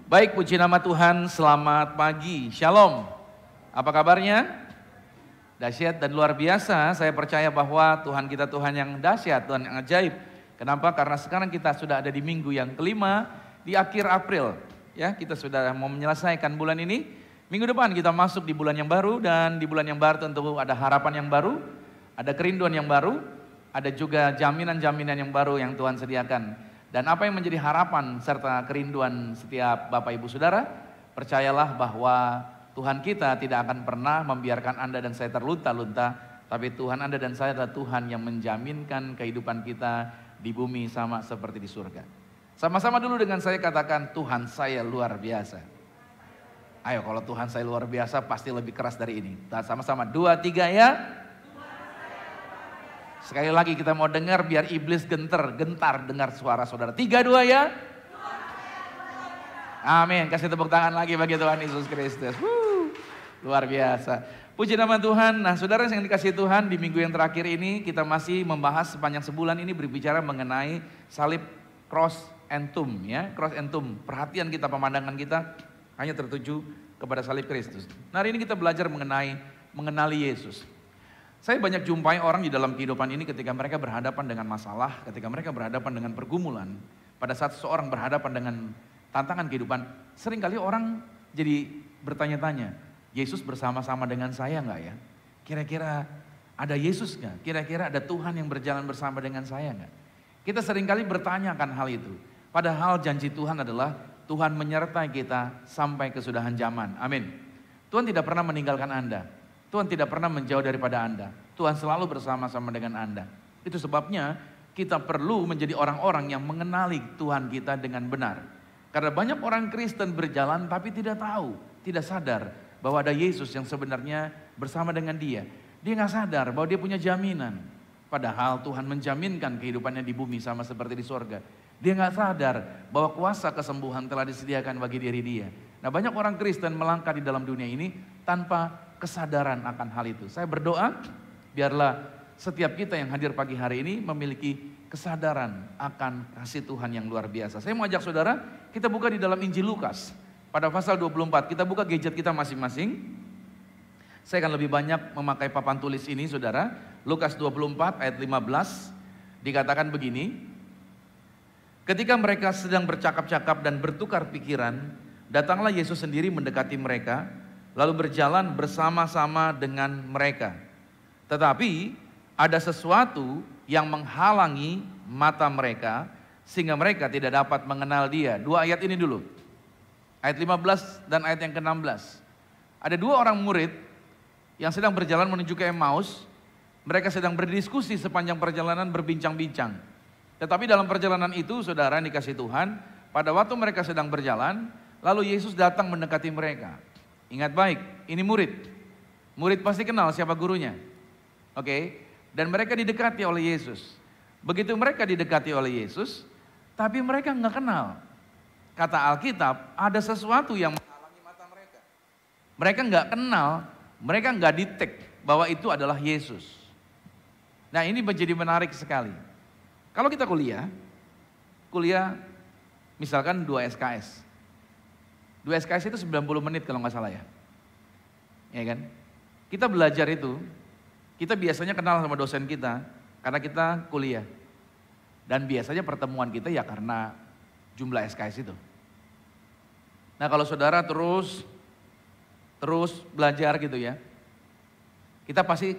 Baik, puji nama Tuhan, selamat pagi, shalom. Apa kabarnya? Dahsyat dan luar biasa, saya percaya bahwa Tuhan kita Tuhan yang dahsyat, Tuhan yang ajaib. Kenapa? Karena sekarang kita sudah ada di minggu yang kelima, di akhir April. Ya, kita sudah mau menyelesaikan bulan ini. Minggu depan kita masuk di bulan yang baru, dan di bulan yang baru tentu ada harapan yang baru, ada kerinduan yang baru, ada juga jaminan-jaminan yang baru yang Tuhan sediakan. Dan apa yang menjadi harapan serta kerinduan setiap Bapak Ibu Saudara, percayalah bahwa Tuhan kita tidak akan pernah membiarkan Anda dan saya terlunta-lunta, tapi Tuhan Anda dan saya adalah Tuhan yang menjaminkan kehidupan kita di bumi sama seperti di surga. Sama-sama dulu dengan saya katakan, Tuhan saya luar biasa. Ayo, kalau Tuhan saya luar biasa pasti lebih keras dari ini. Sama-sama, 2, 3 ya. Sekali lagi kita mau dengar biar iblis gentar dengar suara saudara. 3, 2 ya. Amin. Kasih tepuk tangan lagi bagi Tuhan Yesus Kristus. Luar biasa. Puji nama Tuhan. Nah, saudara yang dikasihi Tuhan, di minggu yang terakhir ini kita masih membahas sepanjang sebulan ini berbicara mengenai salib, cross and tomb ya. Cross and tomb. Perhatian kita, pemandangan kita hanya tertuju kepada salib Kristus. Nah, hari ini kita belajar mengenali Yesus. Saya banyak jumpai orang di dalam kehidupan ini ketika mereka berhadapan dengan masalah, ketika mereka berhadapan dengan pergumulan. Pada saat seseorang berhadapan dengan tantangan kehidupan, seringkali orang jadi bertanya-tanya, Yesus bersama-sama dengan saya enggak ya? Kira-kira ada Yesus enggak? Kira-kira ada Tuhan yang berjalan bersama dengan saya enggak? Kita seringkali bertanyakan hal itu. Padahal janji Tuhan adalah Tuhan menyertai kita sampai kesudahan zaman. Amin. Tuhan tidak pernah meninggalkan Anda. Tuhan tidak pernah menjauh daripada Anda. Tuhan selalu bersama-sama dengan Anda. Itu sebabnya kita perlu menjadi orang-orang yang mengenali Tuhan kita dengan benar. Karena banyak orang Kristen berjalan tapi tidak tahu, tidak sadar bahwa ada Yesus yang sebenarnya bersama dengan dia. Dia nggak sadar bahwa dia punya jaminan. Padahal Tuhan menjaminkan kehidupannya di bumi sama seperti di sorga. Dia nggak sadar bahwa kuasa kesembuhan telah disediakan bagi diri dia. Nah, banyak orang Kristen melangkah di dalam dunia ini tanpa kesadaran akan hal itu. Saya berdoa biarlah setiap kita yang hadir pagi hari ini memiliki kesadaran akan kasih Tuhan yang luar biasa. Saya mau ajak saudara, kita buka di dalam Injil Lukas pada pasal 24. Kita buka gadget kita masing-masing. Saya akan lebih banyak memakai papan tulis ini saudara. Lukas 24 ayat 15 dikatakan begini. Ketika mereka sedang bercakap-cakap dan bertukar pikiran, datanglah Yesus sendiri mendekati mereka, lalu berjalan bersama-sama dengan mereka. Tetapi ada sesuatu yang menghalangi mata mereka, sehingga mereka tidak dapat mengenal dia. 2 ayat ini dulu. Ayat 15 dan ayat yang ke-16. Ada 2 orang murid yang sedang berjalan menuju ke Emmaus. Mereka sedang berdiskusi sepanjang perjalanan, berbincang-bincang. Tetapi dalam perjalanan itu, saudara yang dikasihi Tuhan, pada waktu mereka sedang berjalan, lalu Yesus datang mendekati mereka. Ingat baik, ini murid. Murid pasti kenal siapa gurunya. Oke? Dan mereka didekati oleh Yesus. Begitu mereka didekati oleh Yesus, tapi mereka nggak kenal. Kata Alkitab, ada sesuatu yang menghalangi mata mereka. Mereka nggak kenal, mereka nggak detect bahwa itu adalah Yesus. Nah, ini menjadi menarik sekali. Kalau kita kuliah misalkan 2 SKS. 2 SKS itu 90 menit kalau nggak salah ya. Ya kan? Kita belajar itu, kita biasanya kenal sama dosen kita karena kita kuliah. Dan biasanya pertemuan kita ya karena jumlah SKS itu. Nah, kalau saudara terus belajar gitu ya, kita pasti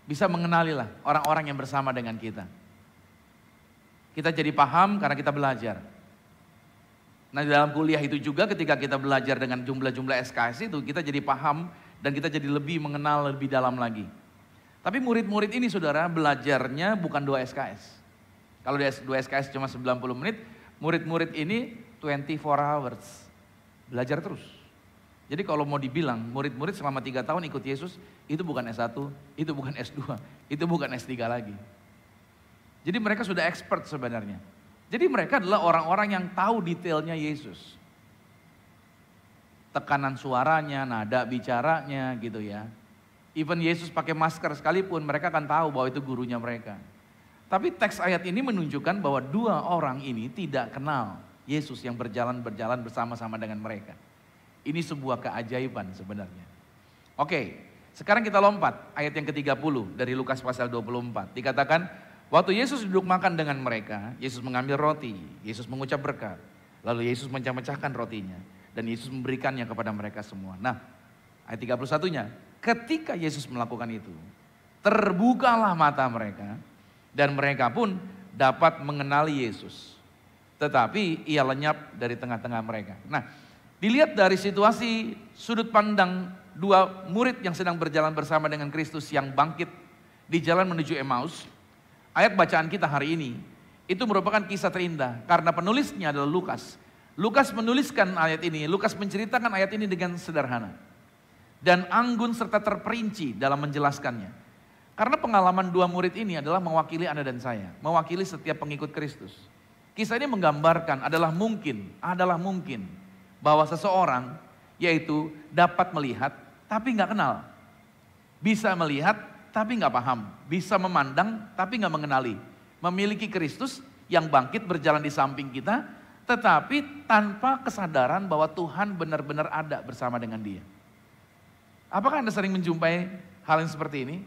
bisa mengenali lah orang-orang yang bersama dengan kita. Kita jadi paham karena kita belajar. Nah, di dalam kuliah itu juga ketika kita belajar dengan jumlah-jumlah SKS itu, kita jadi paham dan kita jadi lebih mengenal lebih dalam lagi. Tapi murid-murid ini saudara belajarnya bukan 2 SKS. Kalau 2 SKS cuma 90 menit, murid-murid ini 24 hours. Belajar terus. Jadi kalau mau dibilang murid-murid selama 3 tahun ikut Yesus, itu bukan S1, itu bukan S2, itu bukan S3 lagi. Jadi mereka sudah expert sebenarnya. Jadi mereka adalah orang-orang yang tahu detailnya Yesus. Tekanan suaranya, nada bicaranya gitu ya. Even Yesus pakai masker sekalipun mereka akan tahu bahwa itu gurunya mereka. Tapi teks ayat ini menunjukkan bahwa 2 orang ini tidak kenal Yesus yang berjalan bersama-sama dengan mereka. Ini sebuah keajaiban sebenarnya. Oke, sekarang kita lompat ayat yang ke-30 dari Lukas pasal 24. Dikatakan, waktu Yesus duduk makan dengan mereka, Yesus mengambil roti, Yesus mengucap berkat. Lalu Yesus mencah-mecahkan rotinya dan Yesus memberikannya kepada mereka semua. Nah, ayat 31-nya, ketika Yesus melakukan itu, terbukalah mata mereka dan mereka pun dapat mengenali Yesus. Tetapi ia lenyap dari tengah-tengah mereka. Nah, dilihat dari situasi sudut pandang dua murid yang sedang berjalan bersama dengan Kristus yang bangkit di jalan menuju Emmaus. Ayat bacaan kita hari ini itu merupakan kisah terindah karena penulisnya adalah Lukas. Lukas menuliskan ayat ini, Lukas menceritakan ayat ini dengan sederhana dan anggun serta terperinci dalam menjelaskannya. Karena pengalaman dua murid ini adalah mewakili Anda dan saya, mewakili setiap pengikut Kristus. Kisah ini menggambarkan adalah mungkin bahwa seseorang yaitu dapat melihat tapi nggak kenal, bisa melihat tapi nggak paham, bisa memandang tapi nggak mengenali, memiliki Kristus yang bangkit berjalan di samping kita, tetapi tanpa kesadaran bahwa Tuhan benar-benar ada bersama dengan dia. Apakah Anda sering menjumpai hal yang seperti ini?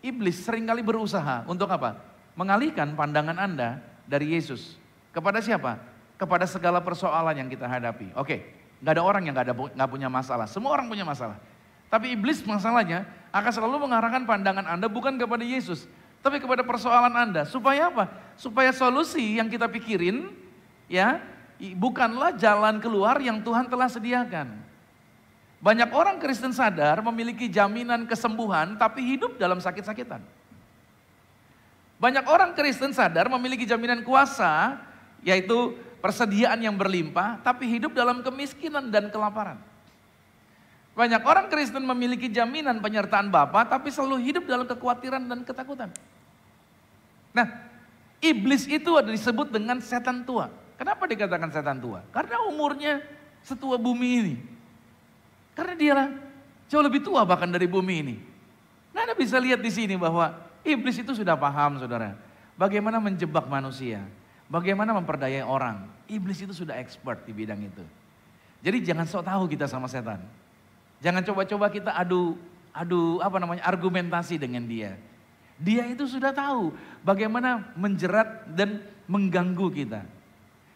Iblis seringkali berusaha untuk apa? Mengalihkan pandangan Anda dari Yesus. Kepada siapa? Kepada segala persoalan yang kita hadapi. Oke, gak ada orang yang gak punya masalah. Semua orang punya masalah. Tapi iblis masalahnya akan selalu mengarahkan pandangan Anda bukan kepada Yesus, tapi kepada persoalan Anda. Supaya apa? Supaya solusi yang kita pikirin ya bukanlah jalan keluar yang Tuhan telah sediakan. Banyak orang Kristen sadar memiliki jaminan kesembuhan tapi hidup dalam sakit-sakitan. Banyak orang Kristen sadar memiliki jaminan kuasa yaitu persediaan yang berlimpah tapi hidup dalam kemiskinan dan kelaparan. Banyak orang Kristen memiliki jaminan penyertaan Bapa tapi selalu hidup dalam kekhawatiran dan ketakutan. Nah, iblis itu ada disebut dengan setan tua. Kenapa dikatakan setan tua? Karena umurnya setua bumi ini. Karena dialah jauh lebih tua bahkan dari bumi ini. Nah, Anda bisa lihat di sini bahwa iblis itu sudah paham, saudara. Bagaimana menjebak manusia. Bagaimana memperdayai orang. Iblis itu sudah expert di bidang itu. Jadi jangan sok tahu kita sama setan. Jangan coba-coba kita adu argumentasi dengan dia. Dia itu sudah tahu bagaimana menjerat dan mengganggu kita.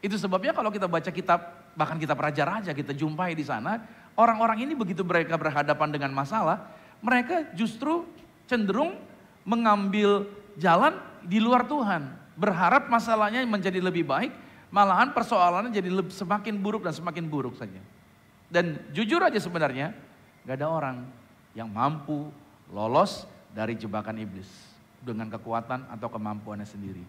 Itu sebabnya kalau kita baca kitab, bahkan kitab raja-raja kita jumpai di sana, orang-orang ini begitu mereka berhadapan dengan masalah, mereka justru cenderung mengambil jalan di luar Tuhan. Berharap masalahnya menjadi lebih baik, malahan persoalannya jadi semakin buruk dan semakin buruk saja. Dan jujur aja sebenarnya, gak ada orang yang mampu lolos dari jebakan iblis dengan kekuatan atau kemampuannya sendiri.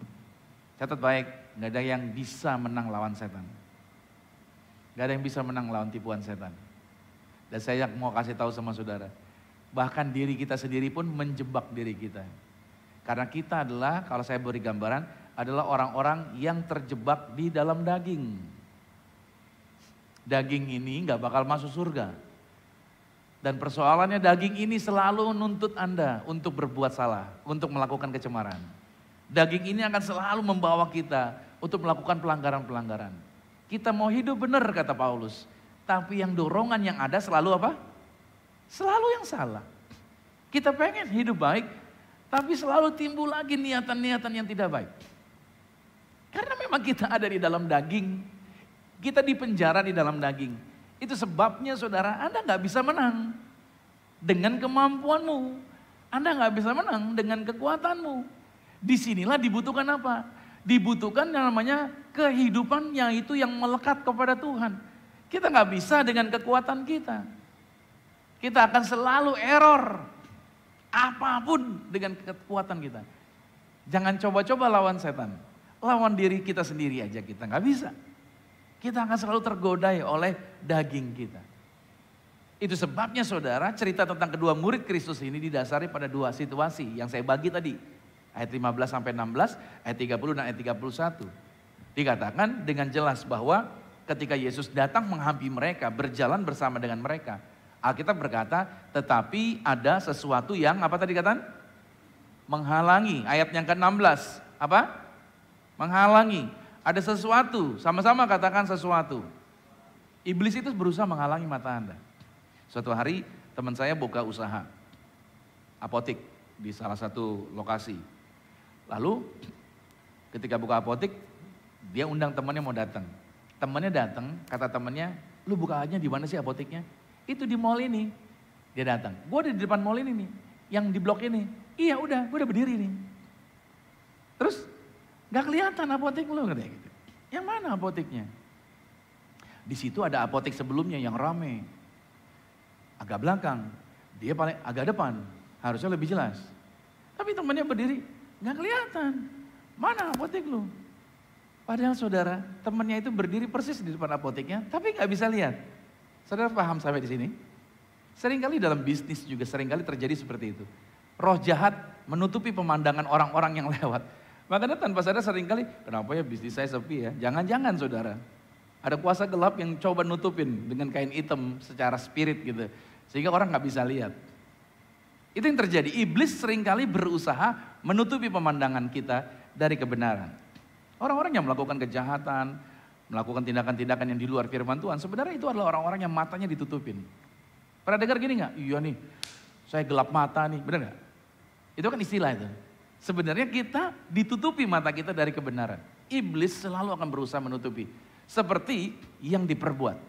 Catat baik, gak ada yang bisa menang lawan setan. Gak ada yang bisa menang lawan tipuan setan. Dan saya mau kasih tahu sama saudara, bahkan diri kita sendiri pun menjebak diri kita. Karena kita adalah, kalau saya beri gambaran, adalah orang-orang yang terjebak di dalam daging. Daging ini gak bakal masuk surga. Dan persoalannya daging ini selalu menuntut Anda untuk berbuat salah, untuk melakukan kecemaran. Daging ini akan selalu membawa kita untuk melakukan pelanggaran-pelanggaran. Kita mau hidup benar kata Paulus, tapi yang dorongan yang ada selalu apa? Selalu yang salah. Kita pengen hidup baik, tapi selalu timbul lagi niatan-niatan yang tidak baik. Karena memang kita ada di dalam daging, kita dipenjara di dalam daging. Itu sebabnya saudara, Anda gak bisa menang dengan kemampuanmu. Anda gak bisa menang dengan kekuatanmu. Disinilah dibutuhkan apa? Dibutuhkan yang namanya kehidupan yang itu yang melekat kepada Tuhan. Kita gak bisa dengan kekuatan kita. Kita akan selalu error. Apapun dengan kekuatan kita. Jangan coba-coba lawan setan. Lawan diri kita sendiri aja kita gak bisa. Kita akan selalu tergodai oleh daging kita. Itu sebabnya saudara, cerita tentang kedua murid Kristus ini didasari pada dua situasi yang saya bagi tadi. Ayat 15 sampai 16, ayat 30 dan ayat 31. Dikatakan dengan jelas bahwa ketika Yesus datang menghampiri mereka, berjalan bersama dengan mereka. Alkitab berkata, tetapi ada sesuatu yang apa tadi katakan? Menghalangi. Ayat yang ke-16, apa? Menghalangi. Ada sesuatu, sama-sama katakan sesuatu. Iblis itu berusaha menghalangi mata Anda. Suatu hari teman saya buka usaha apotik di salah satu lokasi. Lalu ketika buka apotik, dia undang temannya mau datang. Temannya datang, kata temannya, lu buka aja di mana sih apotiknya? Itu di mall ini. Dia datang, gue ada di depan mall ini nih, yang di blok ini. Iya udah, gue udah berdiri nih. Terus gak kelihatan apotik lu, katanya gitu. Yang mana apotiknya? Di situ ada apotik sebelumnya yang rame. Agak belakang, dia paling agak depan, harusnya lebih jelas. Tapi temannya berdiri, gak kelihatan. Mana apotik lu? Padahal saudara, temannya itu berdiri persis di depan apotiknya, tapi gak bisa lihat. Saudara paham sampai di sini? Seringkali dalam bisnis juga seringkali terjadi seperti itu. Roh jahat menutupi pemandangan orang-orang yang lewat. Makanya tanpa sadar seringkali, kenapa ya bisnis saya sepi ya? Jangan-jangan saudara. Ada kuasa gelap yang coba nutupin dengan kain hitam secara spirit gitu. Sehingga orang gak bisa lihat. Itu yang terjadi. Iblis seringkali berusaha menutupi pemandangan kita dari kebenaran. Orang-orang yang melakukan kejahatan, melakukan tindakan-tindakan yang di luar firman Tuhan, sebenarnya itu adalah orang-orang yang matanya ditutupin. Pernah dengar gini gak? Iya nih, saya gelap mata nih, benar gak? Itu kan istilah itu. Sebenarnya kita ditutupi mata kita dari kebenaran. Iblis selalu akan berusaha menutupi. Seperti yang diperbuat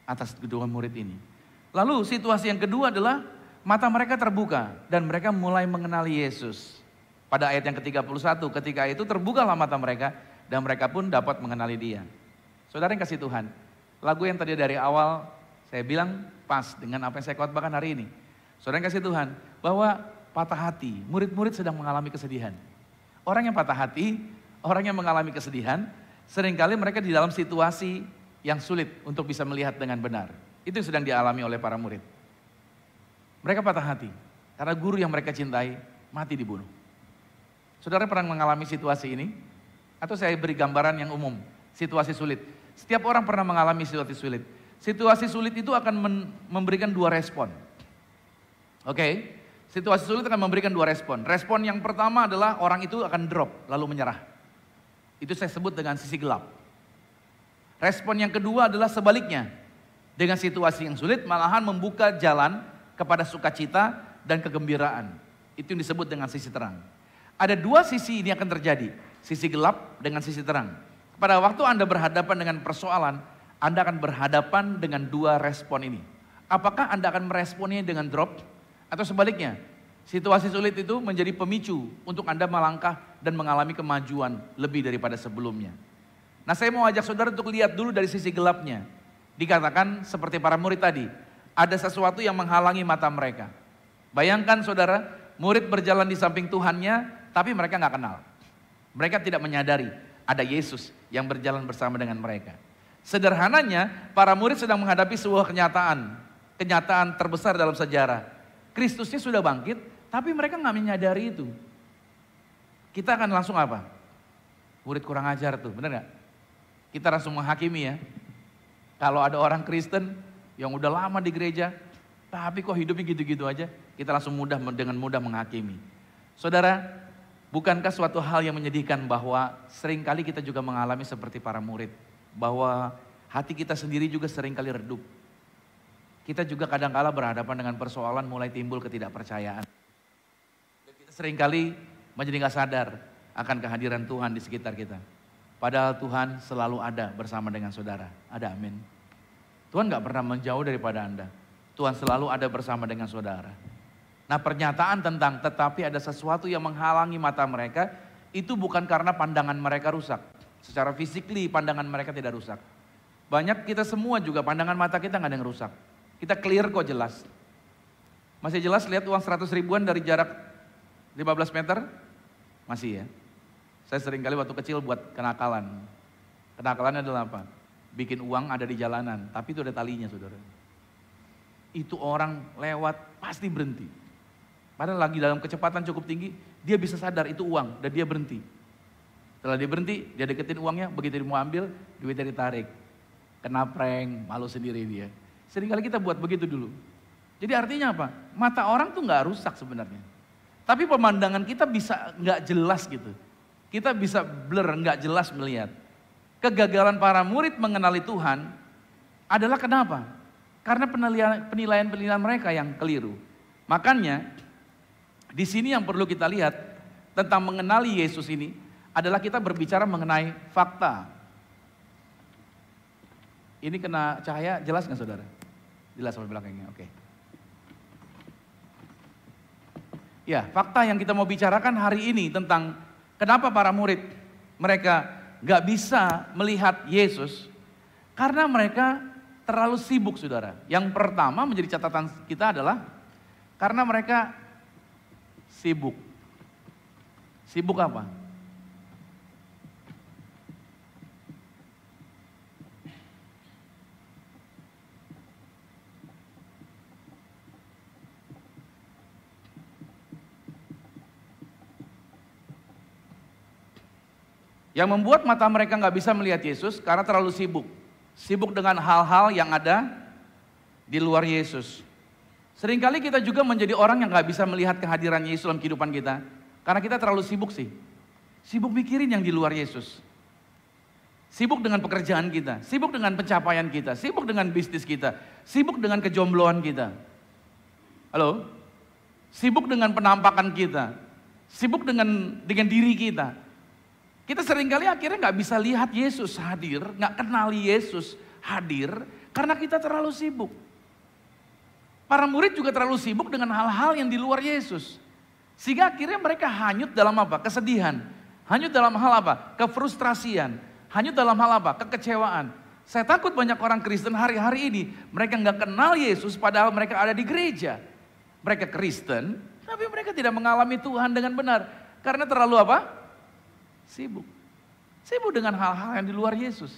atas kedua murid ini. Lalu situasi yang kedua adalah mata mereka terbuka dan mereka mulai mengenali Yesus. Pada ayat yang ke-31, ketika itu terbukalah mata mereka dan mereka pun dapat mengenali dia. Saudara yang kasih Tuhan, lagu yang tadi dari awal saya bilang pas dengan apa yang saya khotbahkan hari ini. Saudara yang kasih Tuhan, bahwa patah hati, murid-murid sedang mengalami kesedihan. Orang yang patah hati, orang yang mengalami kesedihan, seringkali mereka di dalam situasi yang sulit untuk bisa melihat dengan benar. Itu yang sedang dialami oleh para murid. Mereka patah hati, karena guru yang mereka cintai mati dibunuh. Saudara pernah mengalami situasi ini? Atau saya beri gambaran yang umum, situasi sulit. Setiap orang pernah mengalami situasi sulit. Situasi sulit itu akan memberikan dua respon. Oke, situasi sulit akan memberikan dua respon. Respon yang pertama adalah orang itu akan drop, lalu menyerah. Itu saya sebut dengan sisi gelap. Respon yang kedua adalah sebaliknya. Dengan situasi yang sulit, malahan membuka jalan kepada sukacita dan kegembiraan. Itu yang disebut dengan sisi terang. Ada dua sisi ini akan terjadi. Sisi gelap dengan sisi terang. Pada waktu Anda berhadapan dengan persoalan, Anda akan berhadapan dengan dua respon ini. Apakah Anda akan meresponnya dengan drop? Atau sebaliknya, situasi sulit itu menjadi pemicu untuk Anda melangkah dan mengalami kemajuan lebih daripada sebelumnya. Nah, saya mau ajak saudara untuk lihat dulu dari sisi gelapnya. Dikatakan seperti para murid tadi, ada sesuatu yang menghalangi mata mereka. Bayangkan saudara, murid berjalan di samping Tuhannya, tapi mereka nggak kenal. Mereka tidak menyadari ada Yesus yang berjalan bersama dengan mereka. Sederhananya, para murid sedang menghadapi sebuah kenyataan terbesar dalam sejarah. Kristusnya sudah bangkit, tapi mereka nggak menyadari itu. Kita akan langsung apa? Murid kurang ajar tuh, benar nggak? Kita langsung menghakimi ya. Kalau ada orang Kristen yang udah lama di gereja, tapi kok hidupnya gitu-gitu aja, kita langsung dengan mudah menghakimi. Saudara, bukankah suatu hal yang menyedihkan bahwa seringkali kita juga mengalami seperti para murid? Bahwa hati kita sendiri juga seringkali redup. Kita juga kadang-kala berhadapan dengan persoalan mulai timbul ketidakpercayaan. Dan kita seringkali menjadi gak sadar akan kehadiran Tuhan di sekitar kita. Padahal Tuhan selalu ada bersama dengan saudara. Ada amin. Tuhan gak pernah menjauh daripada Anda. Tuhan selalu ada bersama dengan saudara. Nah, pernyataan tentang tetapi ada sesuatu yang menghalangi mata mereka, itu bukan karena pandangan mereka rusak. Secara fisikly pandangan mereka tidak rusak. Banyak kita semua juga pandangan mata kita gak ada yang rusak. Kita clear kok jelas. Masih jelas lihat uang 100 ribuan dari jarak 15 meter? Masih ya. Saya sering kali waktu kecil buat kenakalan. Kenakalannya adalah apa? Bikin uang ada di jalanan, tapi itu ada talinya saudara. Itu orang lewat pasti berhenti. Padahal lagi dalam kecepatan cukup tinggi, dia bisa sadar itu uang dan dia berhenti. Setelah dia berhenti, dia deketin uangnya, begitu dia mau ambil, duitnya ditarik. Kena prank, malu sendiri dia. Seringkali kita buat begitu dulu. Jadi artinya apa? Mata orang tuh gak rusak sebenarnya. Tapi pemandangan kita bisa gak jelas gitu. kita bisa blur, nggak jelas melihat. Kegagalan para murid mengenali Tuhan adalah kenapa? Karena penilaian-penilaian mereka yang keliru. Makanya di sini yang perlu kita lihat tentang mengenali Yesus ini adalah kita berbicara mengenai fakta. Ini kena cahaya, jelas nggak saudara? Jelas sampai belakangnya, oke. Ya, fakta yang kita mau bicarakan hari ini tentang kenapa para murid mereka nggak bisa melihat Yesus karena mereka terlalu sibuk, saudara. Yang pertama menjadi catatan kita adalah karena mereka sibuk. Sibuk apa? Yang membuat mata mereka nggak bisa melihat Yesus karena terlalu sibuk. Sibuk dengan hal-hal yang ada di luar Yesus. Seringkali kita juga menjadi orang yang nggak bisa melihat kehadiran Yesus dalam kehidupan kita. Karena kita terlalu sibuk sih. Sibuk mikirin yang di luar Yesus. Sibuk dengan pekerjaan kita. Sibuk dengan pencapaian kita. Sibuk dengan bisnis kita. Sibuk dengan kejombloan kita. Halo? Sibuk dengan penampakan kita. Sibuk dengan diri kita. Kita seringkali akhirnya nggak bisa lihat Yesus hadir, nggak kenali Yesus hadir karena kita terlalu sibuk. Para murid juga terlalu sibuk dengan hal-hal yang di luar Yesus. Sehingga akhirnya mereka hanyut dalam apa? Kesedihan. Hanyut dalam hal apa? Kefrustrasian. Hanyut dalam hal apa? Kekecewaan. Saya takut banyak orang Kristen hari-hari ini mereka nggak kenal Yesus padahal mereka ada di gereja. Mereka Kristen, tapi mereka tidak mengalami Tuhan dengan benar. Karena terlalu apa? Sibuk. Sibuk dengan hal-hal yang di luar Yesus.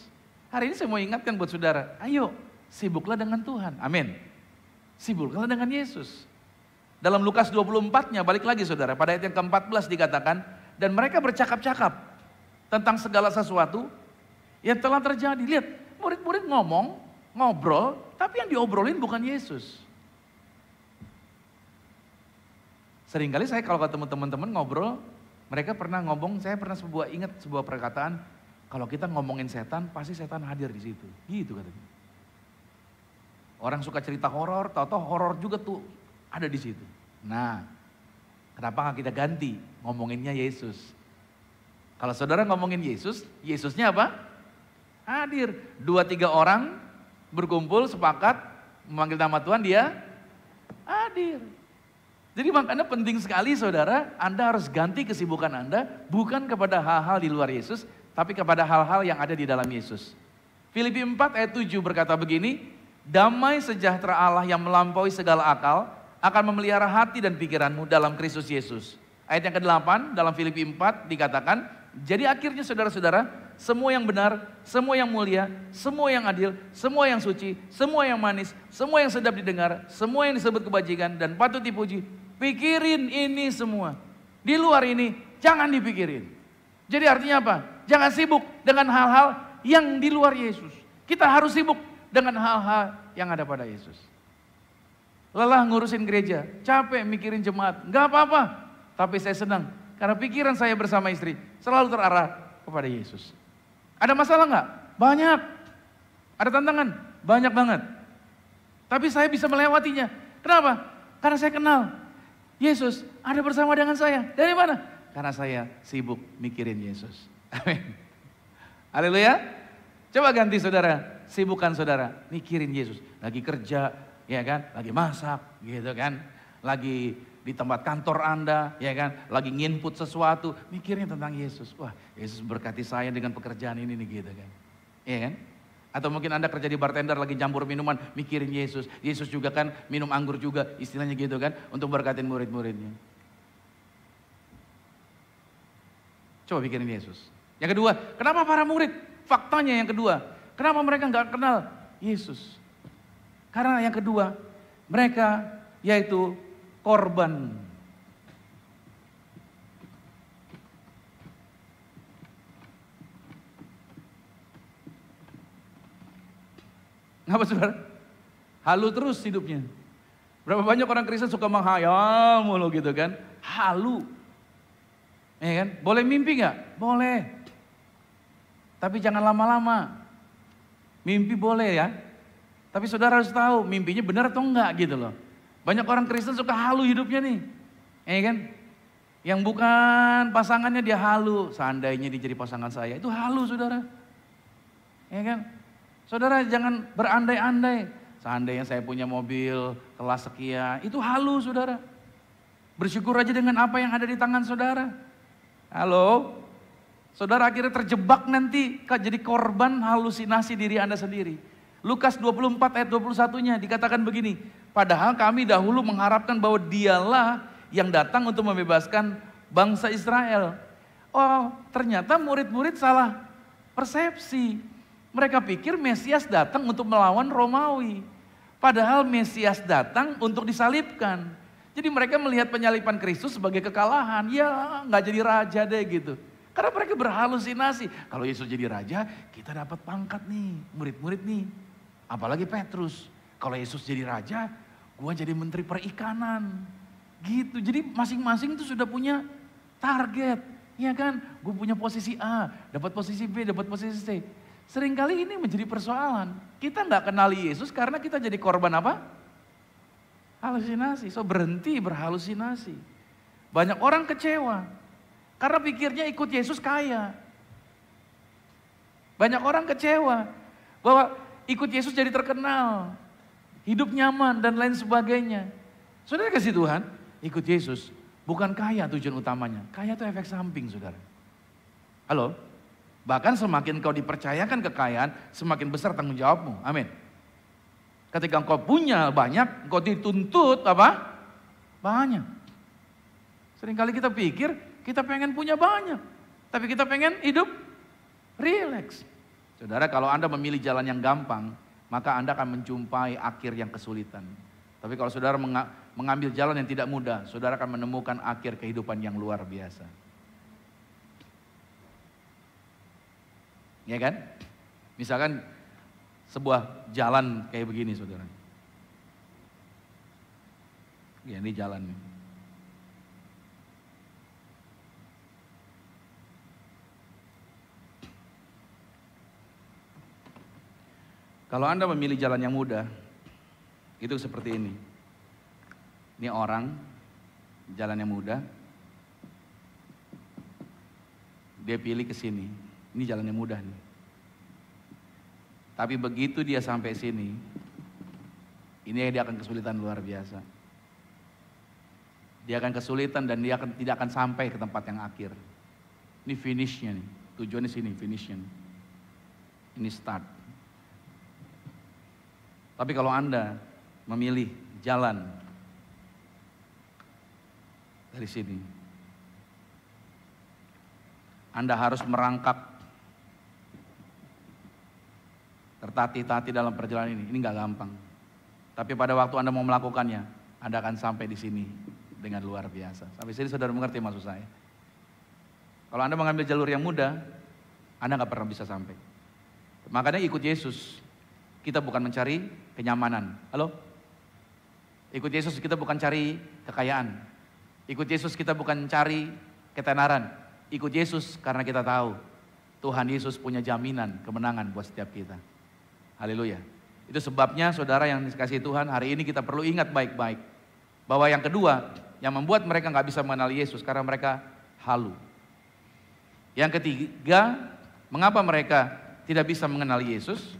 Hari ini saya mau ingatkan buat saudara, ayo sibuklah dengan Tuhan. Amin. Sibuklah dengan Yesus. Dalam Lukas 24-nya, balik lagi saudara, pada ayat yang ke-14 dikatakan, dan mereka bercakap-cakap tentang segala sesuatu yang telah terjadi. Lihat, murid-murid ngomong, ngobrol, tapi yang diobrolin bukan Yesus. Seringkali saya kalau ketemu teman-teman ngobrol, mereka pernah ngomong, saya pernah ingat sebuah perkataan, kalau kita ngomongin setan, pasti setan hadir di situ. Gitu katanya. Orang suka cerita horor, tahu-tahu horor juga tuh ada di situ. Nah, kenapa nggak kita ganti ngomonginnya Yesus? Kalau saudara ngomongin Yesus, Yesusnya apa? Hadir. 2-3 orang berkumpul, sepakat, memanggil nama Tuhan, dia hadir. Jadi makanya penting sekali saudara, Anda harus ganti kesibukan Anda bukan kepada hal-hal di luar Yesus, tapi kepada hal-hal yang ada di dalam Yesus. Filipi 4 ayat 7 berkata begini, damai sejahtera Allah yang melampaui segala akal akan memelihara hati dan pikiranmu dalam Kristus Yesus. Ayat yang ke-8 dalam Filipi 4 dikatakan, jadi akhirnya saudara-saudara, semua yang benar, semua yang mulia, semua yang adil, semua yang suci, semua yang manis, semua yang sedap didengar, semua yang disebut kebajikan dan patut dipuji, pikirin ini semua. Di luar ini jangan dipikirin. Jadi artinya apa? Jangan sibuk dengan hal-hal yang di luar Yesus. Kita harus sibuk dengan hal-hal yang ada pada Yesus. Lelah ngurusin gereja, capek mikirin jemaat, nggak apa-apa. Tapi saya senang karena pikiran saya bersama istri selalu terarah kepada Yesus. Ada masalah nggak? Banyak. Ada tantangan? Banyak banget. Tapi saya bisa melewatinya. Kenapa? Karena saya kenal Yesus ada bersama dengan saya. Dari mana? Karena saya sibuk mikirin Yesus. Amin. Haleluya. Coba ganti saudara, sibukkan saudara mikirin Yesus. Lagi kerja, ya kan? Lagi masak, gitu kan? Lagi di tempat kantor Anda, ya kan? Lagi nginput sesuatu, mikirin tentang Yesus. Wah, Yesus berkati saya dengan pekerjaan ini nih, gitu kan? Iya kan? Atau mungkin Anda kerja di bartender lagi campur minuman, mikirin Yesus. Yesus juga kan minum anggur juga, istilahnya gitu kan, untuk berkatin murid-muridnya. Coba pikirin Yesus. Yang kedua, kenapa para murid? Faktanya yang kedua, kenapa mereka nggak kenal Yesus? Karena yang kedua, mereka yaitu korban. Kenapa saudara? Halu terus hidupnya. Berapa banyak orang Kristen suka menghayal mulu gitu kan? Halu. Ya kan? Boleh mimpi nggak? Boleh. Tapi jangan lama-lama. Mimpi boleh ya. Tapi saudara harus tahu mimpinya benar atau enggak gitu loh. Banyak orang Kristen suka halu hidupnya nih. Ya kan? Yang bukan pasangannya dia halu. Seandainya dia jadi pasangan saya. Itu halu saudara. Ya kan? Saudara jangan berandai-andai. Seandainya saya punya mobil kelas sekian. Itu halu saudara. Bersyukur aja dengan apa yang ada di tangan saudara. Halo? Saudara akhirnya terjebak nanti jadi korban halusinasi diri Anda sendiri. Lukas 24 ayat 21-nya dikatakan begini. Padahal kami dahulu mengharapkan bahwa dialah yang datang untuk membebaskan bangsa Israel. Oh, ternyata murid-murid salah persepsi. Mereka pikir Mesias datang untuk melawan Romawi. Padahal Mesias datang untuk disalibkan. Jadi mereka melihat penyaliban Kristus sebagai kekalahan. Ya nggak jadi raja deh gitu. Karena mereka berhalusinasi. Kalau Yesus jadi raja, kita dapat pangkat nih, murid-murid nih. Apalagi Petrus. Kalau Yesus jadi raja, gua jadi menteri perikanan. Gitu. Jadi masing-masing itu sudah punya target. Ya kan? Gue punya posisi A, dapat posisi B, dapat posisi C. Seringkali ini menjadi persoalan. Kita nggak kenali Yesus karena kita jadi korban apa? Halusinasi. So berhenti berhalusinasi. Banyak orang kecewa. Karena pikirnya ikut Yesus kaya. Banyak orang kecewa bahwa ikut Yesus jadi terkenal. Hidup nyaman dan lain sebagainya. Saudara kasih Tuhan, ikut Yesus bukan kaya tujuan utamanya. Kaya itu efek samping saudara. Halo? Bahkan semakin kau dipercayakan kekayaan, semakin besar tanggung jawabmu. Amin. Ketika engkau punya banyak, engkau dituntut apa? Banyak. Seringkali kita pikir kita pengen punya banyak. Tapi kita pengen hidup rileks. Saudara, kalau Anda memilih jalan yang gampang, maka Anda akan menjumpai akhir yang kesulitan. Tapi kalau saudara mengambil jalan yang tidak mudah, saudara akan menemukan akhir kehidupan yang luar biasa. Ya kan? Misalkan sebuah jalan kayak begini saudara. Ya, ini jalan nih. Kalau Anda memilih jalan yang mudah, itu seperti ini. Ini orang, jalan yang mudah. Dia pilih ke sini. Ini jalan yang mudah nih. Tapi begitu dia sampai sini, ini dia akan kesulitan luar biasa. Dia akan kesulitan dan dia tidak akan sampai ke tempat yang akhir. Ini finishnya nih. Tujuannya sini, finishnya nih. Ini start. Tapi kalau Anda memilih jalan dari sini, Anda harus merangkak tertatih-tatih dalam perjalanan ini. Ini nggak gampang. Tapi pada waktu Anda mau melakukannya, Anda akan sampai di sini dengan luar biasa. Sampai sini saudara mengerti maksud saya? Kalau Anda mengambil jalur yang mudah, Anda nggak pernah bisa sampai. Makanya ikut Yesus. Kita bukan mencari kenyamanan. Halo? Ikut Yesus kita bukan cari kekayaan. Ikut Yesus kita bukan cari ketenaran. Ikut Yesus karena kita tahu Tuhan Yesus punya jaminan kemenangan buat setiap kita. Haleluya. Itu sebabnya saudara yang dikasihi Tuhan, hari ini kita perlu ingat baik-baik. Bahwa yang kedua, yang membuat mereka gak bisa mengenal Yesus karena mereka halu. Yang ketiga, mengapa mereka tidak bisa mengenal Yesus?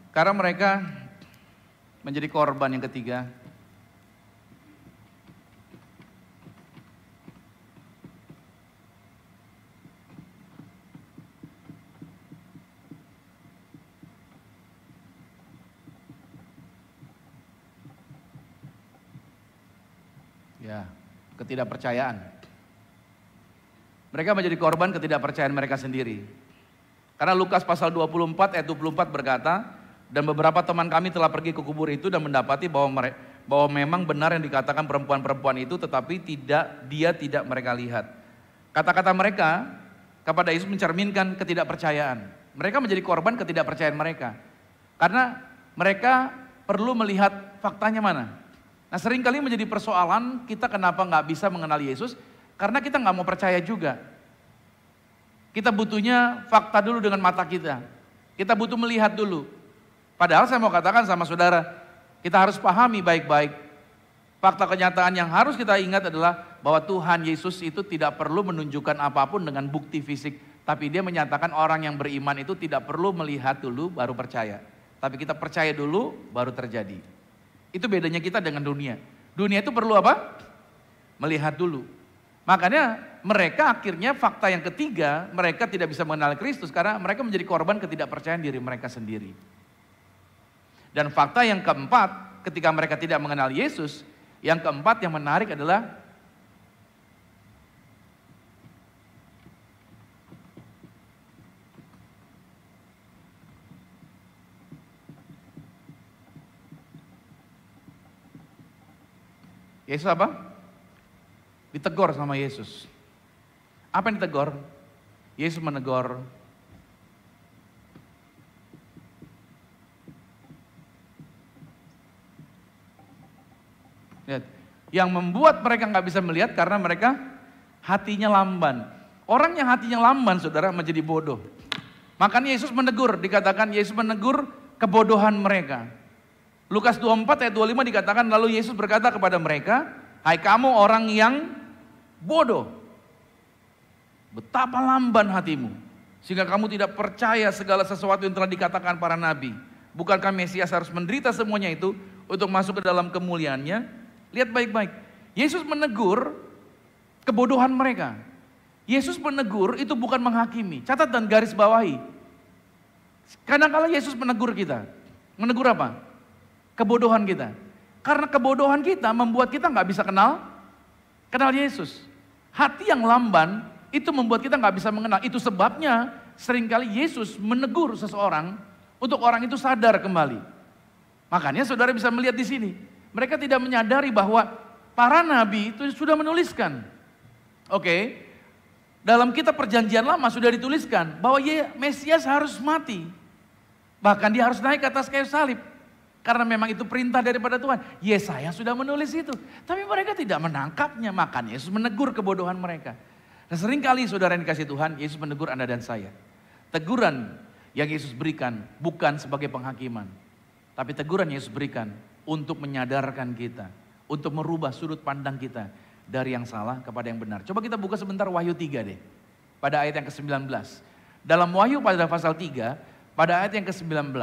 Karena mereka menjadi korban yang ketiga. Ya, ketidakpercayaan. Mereka menjadi korban ketidakpercayaan mereka sendiri. Karena Lukas pasal 24 ayat 24 berkata, dan beberapa teman kami telah pergi ke kubur itu dan mendapati bahwa memang benar yang dikatakan perempuan-perempuan itu, tetapi dia tidak mereka lihat. Kata-kata kepada Yesus mencerminkan ketidakpercayaan. Mereka menjadi korban ketidakpercayaan mereka. Karena mereka perlu melihat faktanya mana. Nah seringkali menjadi persoalan kita kenapa nggak bisa mengenal Yesus, karena kita nggak mau percaya juga. Kita butuhnya fakta dulu dengan mata kita. Kita butuh melihat dulu. Padahal saya mau katakan sama saudara, kita harus pahami baik-baik. Fakta kenyataan yang harus kita ingat adalah bahwa Tuhan Yesus itu tidak perlu menunjukkan apapun dengan bukti fisik. Tapi dia menyatakan orang yang beriman itu tidak perlu melihat dulu baru percaya. Tapi kita percaya dulu baru terjadi. Itu bedanya kita dengan dunia. Dunia itu perlu apa? Melihat dulu. Makanya mereka akhirnya fakta yang ketiga, mereka tidak bisa mengenal Kristus karena mereka menjadi korban ketidakpercayaan diri mereka sendiri. Dan fakta yang keempat, ketika mereka tidak mengenal Yesus, yang keempat yang menarik adalah Yesus apa? Ditegur sama Yesus. Apa yang ditegur? Yesus menegur. Lihat, yang membuat mereka nggak bisa melihat karena mereka hatinya lamban. Orang yang hatinya lamban, saudara, menjadi bodoh. Makanya Yesus menegur, dikatakan Yesus menegur kebodohan mereka. Lukas 24 ayat 25 dikatakan, lalu Yesus berkata kepada mereka, hai kamu orang yang bodoh. Betapa lamban hatimu, sehingga kamu tidak percaya segala sesuatu yang telah dikatakan para nabi. Bukankah Mesias harus menderita semuanya itu untuk masuk ke dalam kemuliaannya? Lihat baik-baik, Yesus menegur kebodohan mereka. Yesus menegur itu bukan menghakimi, catat dan garis bawahi. Kadang-kala Yesus menegur kita, menegur apa? Kebodohan kita. Karena kebodohan kita membuat kita nggak bisa kenal Yesus. Hati yang lamban itu membuat kita nggak bisa mengenal. Itu sebabnya seringkali Yesus menegur seseorang untuk orang itu sadar kembali. Makanya saudara bisa melihat di sini. Mereka tidak menyadari bahwa para nabi itu sudah menuliskan. Oke, dalam kitab perjanjian lama sudah dituliskan bahwa Mesias harus mati. Bahkan dia harus naik ke atas kayu salib. Karena memang itu perintah daripada Tuhan. Yesaya sudah menulis itu. Tapi mereka tidak menangkapnya. Makanya Yesus menegur kebodohan mereka. Nah seringkali saudara yang dikasih Tuhan, Yesus menegur Anda dan saya. Teguran yang Yesus berikan bukan sebagai penghakiman. Tapi teguran Yesus berikan untuk menyadarkan kita. Untuk merubah sudut pandang kita dari yang salah kepada yang benar. Coba kita buka sebentar Wahyu 3 deh. Pada ayat yang ke-19. Dalam Wahyu pada pasal 3, pada ayat yang ke-19,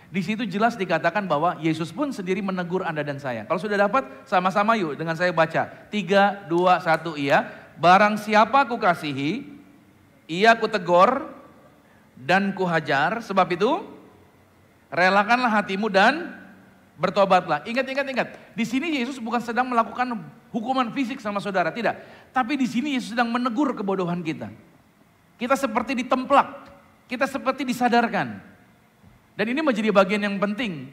di situ jelas dikatakan bahwa Yesus pun sendiri menegur Anda dan saya. Kalau sudah dapat, sama-sama yuk dengan saya baca. 3, 2, 1, iya. Barang siapa kukasihi, ia kutegur dan kuhajar. Sebab itu, relakanlah hatimu dan bertobatlah. Ingat. Di sini Yesus bukan sedang melakukan hukuman fisik sama saudara, tidak. Tapi di sini Yesus sedang menegur kebodohan kita. Kita seperti ditemplak, kita seperti disadarkan. Dan ini menjadi bagian yang penting.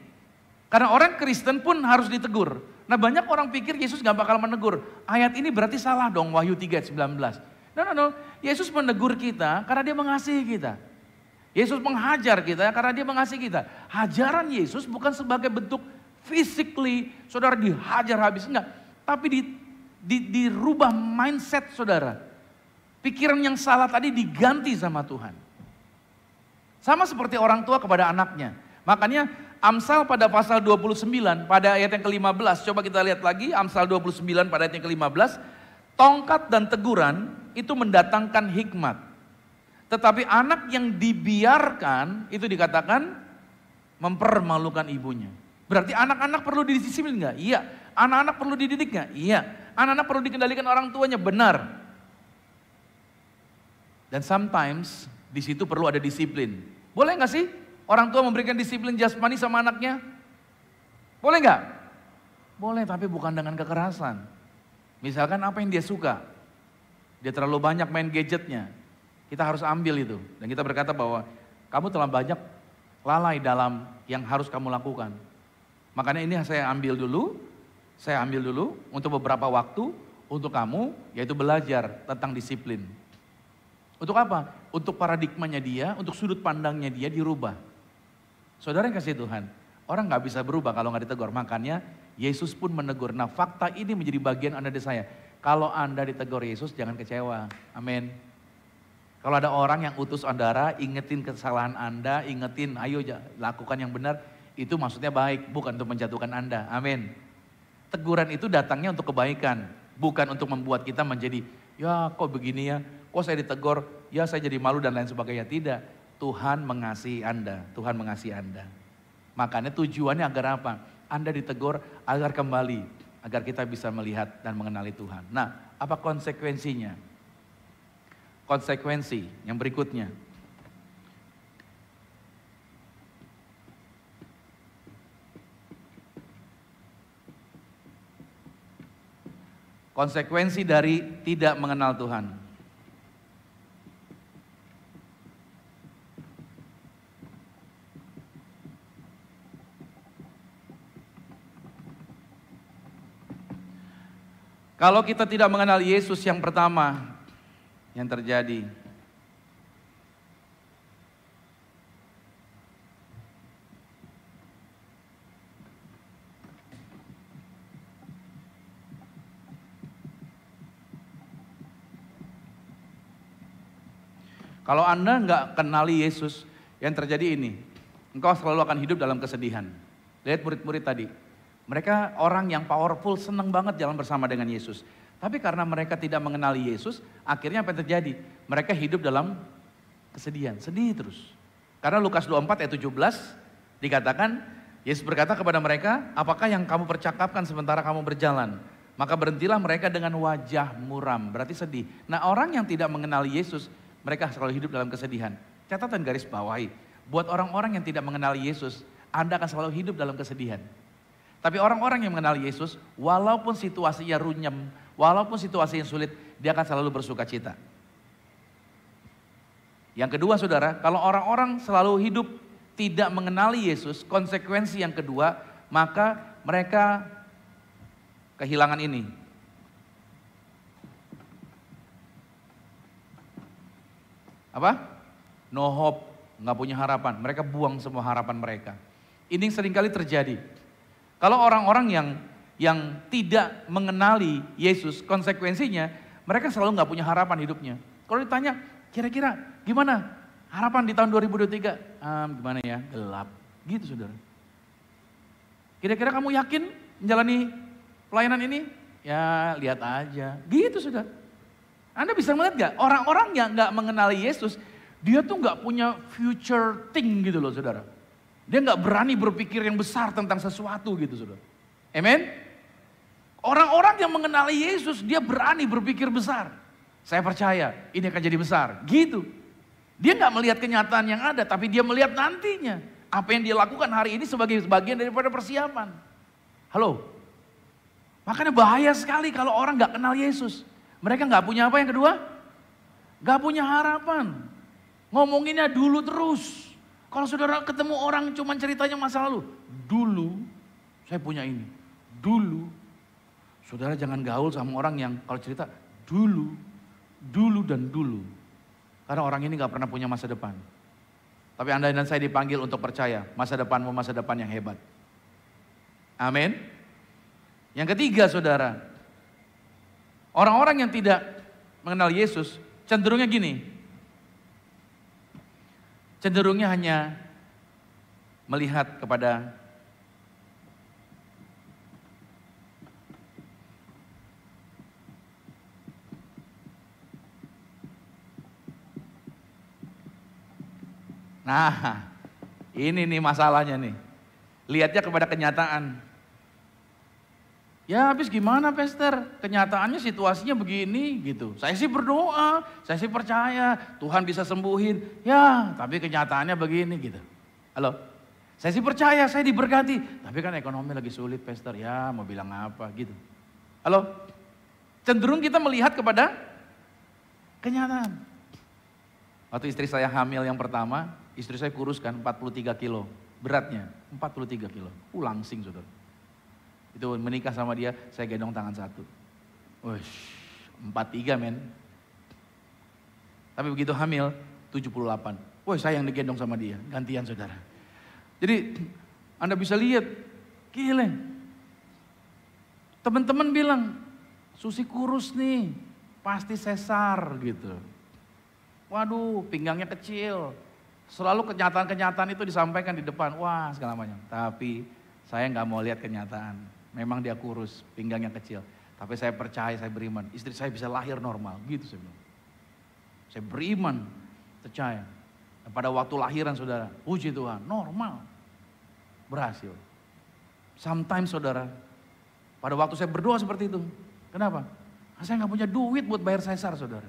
Karena orang Kristen pun harus ditegur. Nah banyak orang pikir Yesus gak bakal menegur. Ayat ini berarti salah dong, Wahyu 3 ayat 19. No. Yesus menegur kita karena dia mengasihi kita. Yesus menghajar kita karena dia mengasihi kita. Hajaran Yesus bukan sebagai bentuk physically, saudara dihajar habis. Enggak. Tapi dirubah mindset saudara. Pikiran yang salah tadi diganti sama Tuhan. Sama seperti orang tua kepada anaknya. Makanya Amsal pada pasal 29 pada ayat yang ke-15. Coba kita lihat lagi Amsal 29 pada ayat yang ke-15. Tongkat dan teguran itu mendatangkan hikmat. Tetapi anak yang dibiarkan itu dikatakan mempermalukan ibunya. Berarti anak-anak perlu didisiplin enggak? Iya. Anak-anak perlu dididik enggak? Iya. Anak-anak perlu dikendalikan orang tuanya? Benar. Dan sometimes di situ perlu ada disiplin. Boleh nggak sih orang tua memberikan disiplin jasmani sama anaknya? Boleh nggak? Boleh, tapi bukan dengan kekerasan. Misalkan apa yang dia suka, dia terlalu banyak main gadgetnya, kita harus ambil itu. Dan kita berkata bahwa kamu telah banyak lalai dalam yang harus kamu lakukan. Makanya ini saya ambil dulu untuk beberapa waktu untuk kamu, yaitu belajar tentang disiplin. Untuk apa? Untuk paradigmanya dia, untuk sudut pandangnya dia dirubah. Saudara yang kasih Tuhan, orang nggak bisa berubah kalau nggak ditegur. Makanya Yesus pun menegur. Nah fakta ini menjadi bagian Anda dan saya. Kalau Anda ditegur Yesus jangan kecewa. Amin. Kalau ada orang yang utus Anda, ingetin kesalahan Anda, ingetin ayo lakukan yang benar. Itu maksudnya baik, bukan untuk menjatuhkan Anda. Amin. Teguran itu datangnya untuk kebaikan. Bukan untuk membuat kita menjadi, ya kok begini ya, kok saya ditegur, ya saya jadi malu dan lain sebagainya. Tidak. Tuhan mengasihi Anda, Tuhan mengasihi Anda. Makanya tujuannya agar apa? Anda ditegur agar kembali, agar kita bisa melihat dan mengenali Tuhan. Nah, apa konsekuensinya? Konsekuensi yang berikutnya. Konsekuensi dari tidak mengenal Tuhan. Kalau kita tidak mengenal Yesus, yang pertama yang terjadi, kalau Anda nggak kenali Yesus, yang terjadi ini, engkau selalu akan hidup dalam kesedihan. Lihat murid-murid tadi, mereka orang yang powerful, senang banget jalan bersama dengan Yesus. Tapi karena mereka tidak mengenali Yesus, akhirnya apa yang terjadi? Mereka hidup dalam kesedihan, sedih terus. Karena Lukas 24 ayat 17 dikatakan, Yesus berkata kepada mereka, apakah yang kamu percakapkan sementara kamu berjalan? Maka berhentilah mereka dengan wajah muram, berarti sedih. Nah orang yang tidak mengenali Yesus, mereka selalu hidup dalam kesedihan. Catatan garis bawahi, buat orang-orang yang tidak mengenali Yesus, Anda akan selalu hidup dalam kesedihan. Tapi orang-orang yang mengenal Yesus, walaupun situasinya runyem, walaupun situasinya sulit, dia akan selalu bersuka cita. Yang kedua saudara, kalau orang-orang selalu hidup tidak mengenali Yesus, konsekuensi yang kedua, maka mereka kehilangan ini. Apa? No hope, nggak punya harapan. Mereka buang semua harapan mereka. Ini seringkali terjadi. Kalau orang-orang yang tidak mengenali Yesus, konsekuensinya mereka selalu nggak punya harapan hidupnya. Kalau ditanya, kira-kira gimana harapan di tahun 2023? Gimana ya, gelap. Gitu saudara. Kira-kira kamu yakin menjalani pelayanan ini? Ya lihat aja. Gitu saudara. Anda bisa melihat gak? Orang-orang yang gak mengenali Yesus, dia tuh gak punya future thing gitu loh saudara. Dia gak berani berpikir yang besar tentang sesuatu gitu saudara. Amen? Orang-orang yang mengenali Yesus, dia berani berpikir besar. Saya percaya ini akan jadi besar. Gitu. Dia gak melihat kenyataan yang ada, tapi dia melihat nantinya. Apa yang dia lakukan hari ini sebagai bagian daripada persiapan. Halo? Makanya bahaya sekali kalau orang gak kenal Yesus. Mereka gak punya apa yang kedua? Gak punya harapan. Ngomonginnya dulu terus. Kalau saudara ketemu orang cuman ceritanya masa lalu. Dulu saya punya ini. Dulu. Saudara jangan gaul sama orang yang kalau cerita dulu. Dulu dan dulu. Karena orang ini gak pernah punya masa depan. Tapi Anda dan saya dipanggil untuk percaya. Masa depanmu masa depan yang hebat. Amin. Yang ketiga saudara. Orang-orang yang tidak mengenal Yesus cenderungnya gini. Cenderungnya hanya melihat kepada nah, ini nih masalahnya nih. Lihatnya kepada kenyataan. Ya habis gimana Pastor? Kenyataannya situasinya begini gitu. Saya sih berdoa, saya sih percaya Tuhan bisa sembuhin. Ya tapi kenyataannya begini gitu. Halo? Saya sih percaya saya diberkati. Tapi kan ekonomi lagi sulit Pastor. Ya mau bilang apa gitu. Halo? Cenderung kita melihat kepada kenyataan. Waktu istri saya hamil yang pertama, istri saya kuruskan 43 kilo. Beratnya 43 kilo. Langsing saudara. Itu menikah sama dia, saya gendong tangan satu. Wush, 43 men. Tapi begitu hamil 78. Woi, saya yang digendong sama dia, gantian saudara. Jadi Anda bisa lihat, gile. Teman-teman bilang, Susi kurus nih, pasti sesar gitu. Waduh, pinggangnya kecil. Selalu kenyataan-kenyataan itu disampaikan di depan, wah segala macam. Tapi saya nggak mau lihat kenyataan. Memang dia kurus, pinggangnya kecil. Tapi saya percaya, saya beriman, istri saya bisa lahir normal, gitu saya bilang. Saya beriman, percaya. Dan pada waktu lahiran saudara, puji Tuhan, normal. Berhasil. Sometimes saudara, pada waktu saya berdoa seperti itu, kenapa? Saya nggak punya duit buat bayar sesar saudara.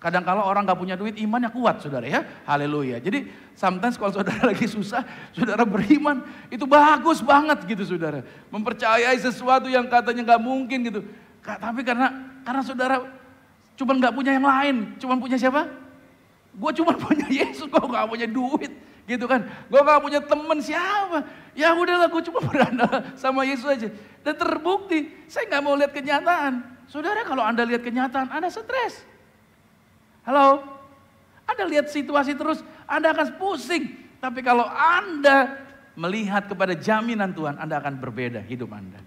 Kadang kalau orang nggak punya duit, imannya kuat saudara ya, haleluya. Jadi sometimes kalau saudara lagi susah, saudara beriman, itu bagus banget gitu saudara. Mempercayai sesuatu yang katanya nggak mungkin gitu. Tapi karena saudara cuma nggak punya yang lain, cuma punya siapa? Gue cuma punya Yesus, gue nggak punya duit gitu kan. Gue nggak punya teman siapa. Ya udahlah, gue cuma berandal sama Yesus aja. Dan terbukti, saya nggak mau lihat kenyataan. Saudara kalau Anda lihat kenyataan, Anda stres. Halo, Anda lihat situasi terus, Anda akan pusing. Tapi kalau Anda melihat kepada jaminan Tuhan, Anda akan berbeda hidup Anda.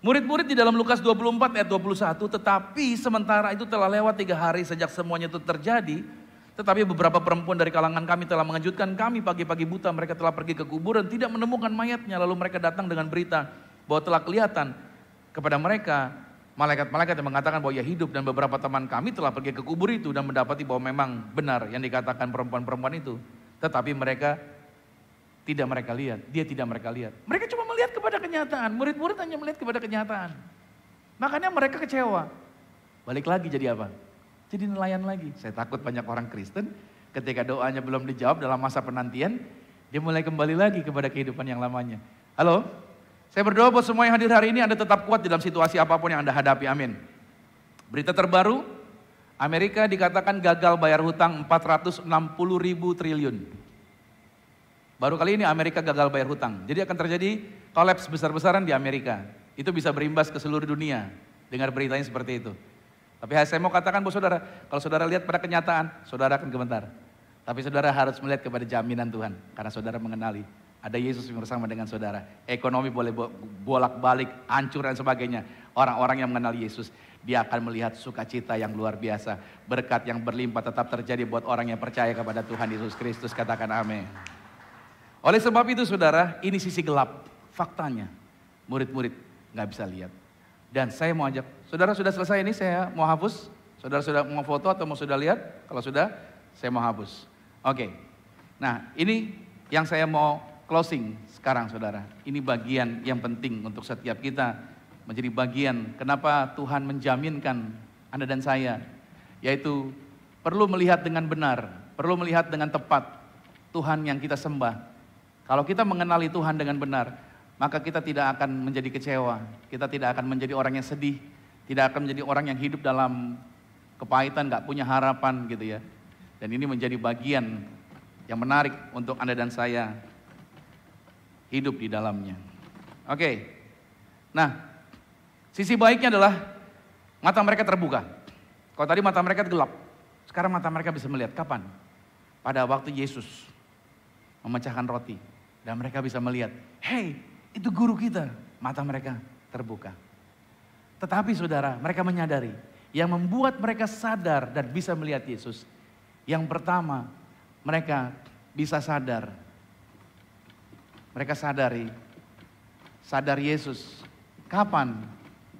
Murid-murid di dalam Lukas 24 ayat 21, tetapi sementara itu telah lewat 3 hari sejak semuanya itu terjadi. Tetapi beberapa perempuan dari kalangan kami telah mengejutkan kami pagi-pagi buta. Mereka telah pergi ke kuburan, tidak menemukan mayatnya. Lalu mereka datang dengan berita bahwa telah kelihatan kepada mereka malaikat-malaikat yang mengatakan bahwa ia hidup. Dan beberapa teman kami telah pergi ke kubur itu dan mendapati bahwa memang benar yang dikatakan perempuan-perempuan itu. Tetapi mereka tidak mereka lihat, dia tidak mereka lihat. Mereka cuma melihat kepada kenyataan, murid-murid hanya melihat kepada kenyataan. Makanya mereka kecewa. Balik lagi jadi apa? Jadi nelayan lagi. Saya takut banyak orang Kristen ketika doanya belum dijawab dalam masa penantian, dia mulai kembali lagi kepada kehidupan yang lamanya. Halo? Saya berdoa buat semua yang hadir hari ini Anda tetap kuat dalam situasi apapun yang Anda hadapi, amin. Berita terbaru, Amerika dikatakan gagal bayar hutang 460.000 triliun. Baru kali ini Amerika gagal bayar hutang. Jadi akan terjadi kolaps besar-besaran di Amerika. Itu bisa berimbas ke seluruh dunia. Dengar beritanya seperti itu. Tapi saya mau katakan buat saudara, kalau saudara lihat pada kenyataan, saudara akan gemetar. Tapi saudara harus melihat kepada jaminan Tuhan. Karena saudara mengenali, ada Yesus yang bersama dengan saudara. Ekonomi boleh bolak-balik, hancur dan sebagainya. Orang-orang yang mengenal Yesus, dia akan melihat sukacita yang luar biasa. Berkat yang berlimpah tetap terjadi buat orang yang percaya kepada Tuhan Yesus Kristus. Katakan amin. Oleh sebab itu saudara, ini sisi gelap. Faktanya, murid-murid gak bisa lihat. Dan saya mau ajak, saudara sudah selesai ini saya mau hapus. Saudara sudah mau foto atau mau sudah lihat? Kalau sudah, saya mau hapus. Oke. Nah ini yang saya mau closing sekarang saudara. Ini bagian yang penting untuk setiap kita. Menjadi bagian kenapa Tuhan menjaminkan Anda dan saya. Yaitu perlu melihat dengan benar, perlu melihat dengan tepat Tuhan yang kita sembah. Kalau kita mengenali Tuhan dengan benar, maka kita tidak akan menjadi kecewa, kita tidak akan menjadi orang yang sedih, tidak akan menjadi orang yang hidup dalam kepahitan, gak punya harapan gitu ya. Dan ini menjadi bagian yang menarik untuk Anda dan saya hidup di dalamnya. Oke, nah sisi baiknya adalah mata mereka terbuka. Kalau tadi mata mereka gelap, sekarang mata mereka bisa melihat. Kapan? Pada waktu Yesus memecahkan roti dan mereka bisa melihat, hey, itu guru kita, mata mereka terbuka. Tetapi saudara, mereka menyadari, yang membuat mereka sadar dan bisa melihat Yesus. Yang pertama, mereka bisa sadar. Mereka sadar Yesus. Kapan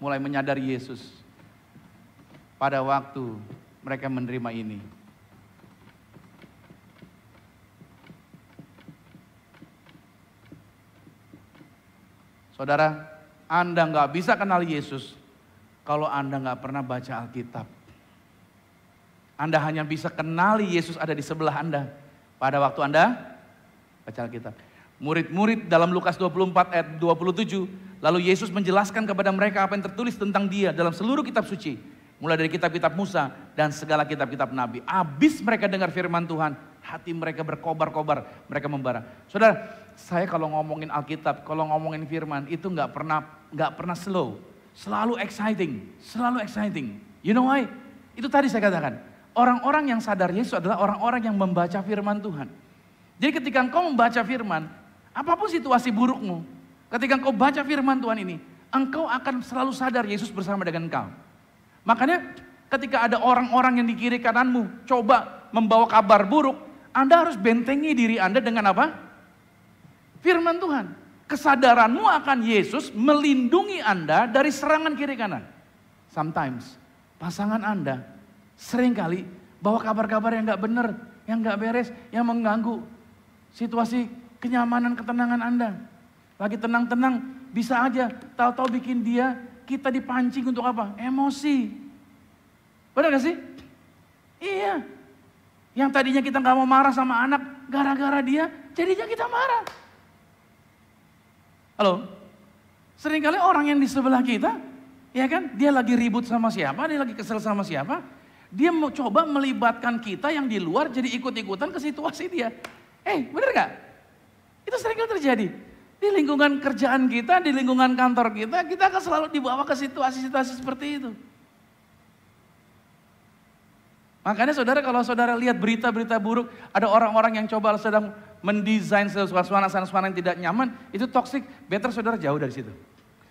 mulai menyadari Yesus? Pada waktu mereka menerima ini. Saudara, Anda nggak bisa kenal Yesus kalau Anda nggak pernah baca Alkitab. Anda hanya bisa kenali Yesus ada di sebelah Anda pada waktu Anda baca Alkitab. Murid-murid dalam Lukas 24 ayat 27, lalu Yesus menjelaskan kepada mereka apa yang tertulis tentang dia dalam seluruh kitab suci. Mulai dari kitab-kitab Musa dan segala kitab-kitab Nabi. Habis mereka dengar firman Tuhan, hati mereka berkobar-kobar, mereka membara. Saudara, saya kalau ngomongin Alkitab, kalau ngomongin firman itu nggak pernah slow, selalu exciting. You know why? Itu tadi saya katakan, Orang-orang yang sadar Yesus adalah orang-orang yang membaca firman Tuhan. Jadi ketika engkau membaca firman, apapun situasi burukmu, ketika engkau baca firman Tuhan ini, engkau akan selalu sadar Yesus bersama dengan engkau. Makanya ketika ada orang-orang yang di kiri kananmu coba membawa kabar buruk, Anda harus bentengi diri Anda dengan apa? Firman Tuhan. Kesadaranmu akan Yesus melindungi Anda dari serangan kiri kanan. Sometimes pasangan Anda seringkali bawa kabar-kabar yang gak benar, yang gak beres, yang mengganggu situasi kenyamanan, ketenangan Anda. Lagi tenang-tenang, bisa aja tahu-tahu bikin kita dipancing untuk apa? Emosi. Benar gak sih? Iya. Yang tadinya kita gak mau marah sama anak, gara-gara dia, jadinya kita marah. Halo? Seringkali orang yang di sebelah kita, ya kan? Dia lagi ribut sama siapa, dia lagi kesel sama siapa. Dia mau coba melibatkan kita yang di luar jadi ikut-ikutan ke situasi dia. Bener gak? Itu seringkali terjadi. Di lingkungan kerjaan kita, di lingkungan kantor kita akan selalu dibawa ke situasi-situasi seperti itu. Makanya saudara, kalau saudara lihat berita-berita buruk, ada orang-orang yang coba sedang mendesain suasana-suasana yang tidak nyaman, itu toksik, better saudara jauh dari situ.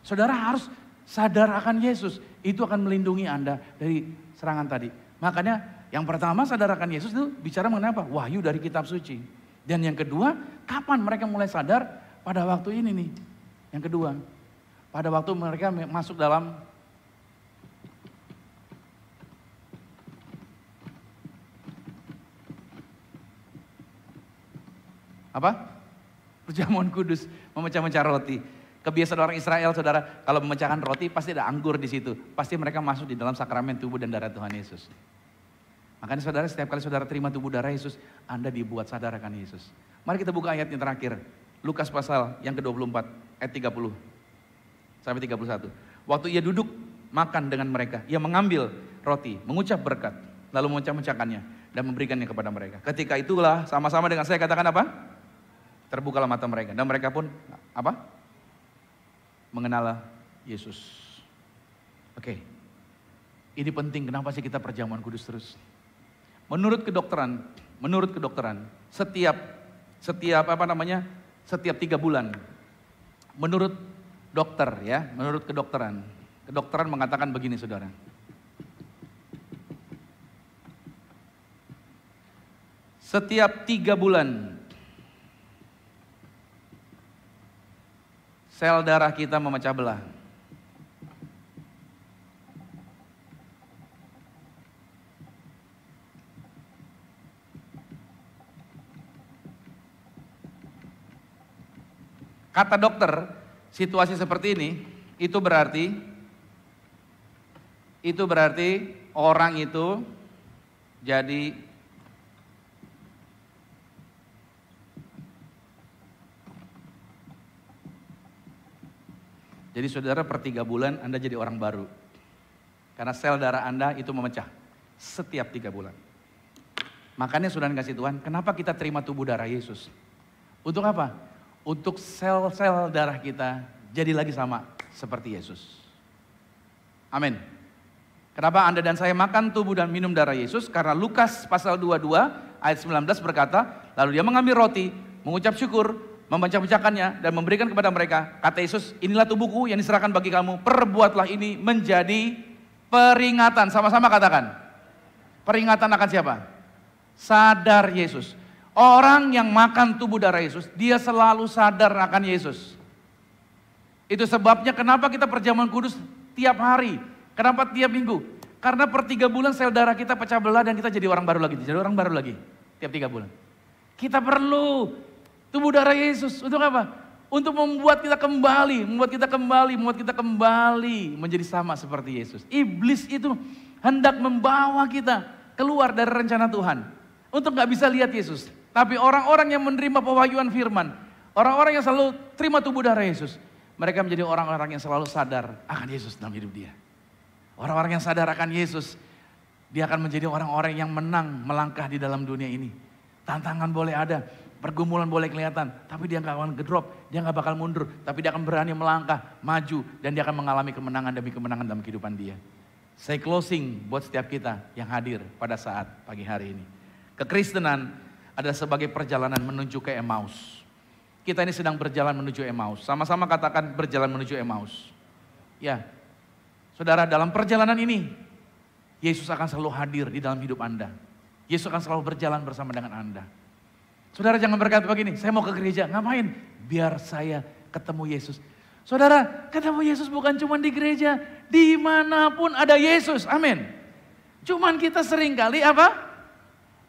Saudara harus sadar akan Yesus, itu akan melindungi Anda dari serangan tadi. Makanya yang pertama sadar akan Yesus itu bicara mengenai apa? Wahyu dari kitab suci. Dan yang kedua, kapan mereka mulai sadar? Pada waktu ini nih. Yang kedua, pada waktu mereka masuk dalam apa? Perjamuan kudus, memecah-mecah roti. Kebiasaan orang Israel, saudara, kalau memecahkan roti pasti ada anggur di situ. Pasti mereka masuk di dalam sakramen tubuh dan darah Tuhan Yesus. Makanya saudara, setiap kali saudara terima tubuh darah Yesus, Anda dibuat sadar akan Yesus. Mari kita buka ayat yang terakhir. Lukas pasal yang ke-24, ayat 30 sampai 31. Waktu ia duduk makan dengan mereka, ia mengambil roti, mengucap berkat, lalu memecah-mecahkannya dan memberikannya kepada mereka. Ketika itulah sama-sama dengan saya katakan apa? Terbukalah mata mereka dan mereka pun apa? Mengenal Yesus. Oke. Ini penting, kenapa sih kita perjamuan kudus terus? Menurut kedokteran, setiap 3 bulan, menurut dokter ya, menurut kedokteran mengatakan begini saudara. Setiap 3 bulan, sel darah kita memecah belah. Kata dokter, situasi seperti ini, itu berarti orang itu jadi saudara per 3 bulan Anda jadi orang baru. Karena sel darah Anda itu memecah setiap 3 bulan. Makanya saudara kasih Tuhan, kenapa kita terima tubuh darah Yesus? Untuk apa? Untuk sel-sel darah kita jadi lagi sama seperti Yesus. Amin. Kenapa Anda dan saya makan tubuh dan minum darah Yesus? Karena Lukas pasal 22 ayat 19 berkata, lalu dia mengambil roti, mengucap syukur, memecah-mecahkannya dan memberikan kepada mereka. Kata Yesus, inilah tubuhku yang diserahkan bagi kamu, perbuatlah ini menjadi peringatan. Sama-sama katakan. Peringatan akan siapa? Sadar Yesus. Orang yang makan tubuh darah Yesus, dia selalu sadar akan Yesus. Itu sebabnya kenapa kita perjamuan kudus tiap hari. Kenapa tiap minggu? Karena per 3 bulan sel darah kita pecah belah dan kita jadi orang baru lagi. Jadi orang baru lagi tiap 3 bulan. Kita perlu tubuh darah Yesus. Untuk apa? Untuk membuat kita kembali menjadi sama seperti Yesus. Iblis itu hendak membawa kita keluar dari rencana Tuhan. Untuk gak bisa lihat Yesus. Tapi orang-orang yang menerima pewahyuan firman, orang-orang yang selalu terima tubuh darah Yesus, mereka menjadi orang-orang yang selalu sadar akan Yesus dalam hidup dia. Orang-orang yang sadar akan Yesus, dia akan menjadi orang-orang yang menang melangkah di dalam dunia ini. Tantangan boleh ada, pergumulan boleh kelihatan, tapi dia gak akan ngedrop, dia gak bakal mundur, tapi dia akan berani melangkah, maju, dan dia akan mengalami kemenangan demi kemenangan dalam kehidupan dia. Saya closing buat setiap kita yang hadir pada saat pagi hari ini. Kekristenan adalah sebagai perjalanan menuju ke Emmaus. Kita ini sedang berjalan menuju Emmaus. Sama-sama katakan berjalan menuju Emmaus. Ya, saudara, dalam perjalanan ini, Yesus akan selalu hadir di dalam hidup Anda. Yesus akan selalu berjalan bersama dengan Anda. Saudara jangan berkata begini, saya mau ke gereja, ngapain? Biar saya ketemu Yesus. Saudara, ketemu Yesus bukan cuma di gereja, dimanapun ada Yesus, amin. Cuman kita seringkali apa?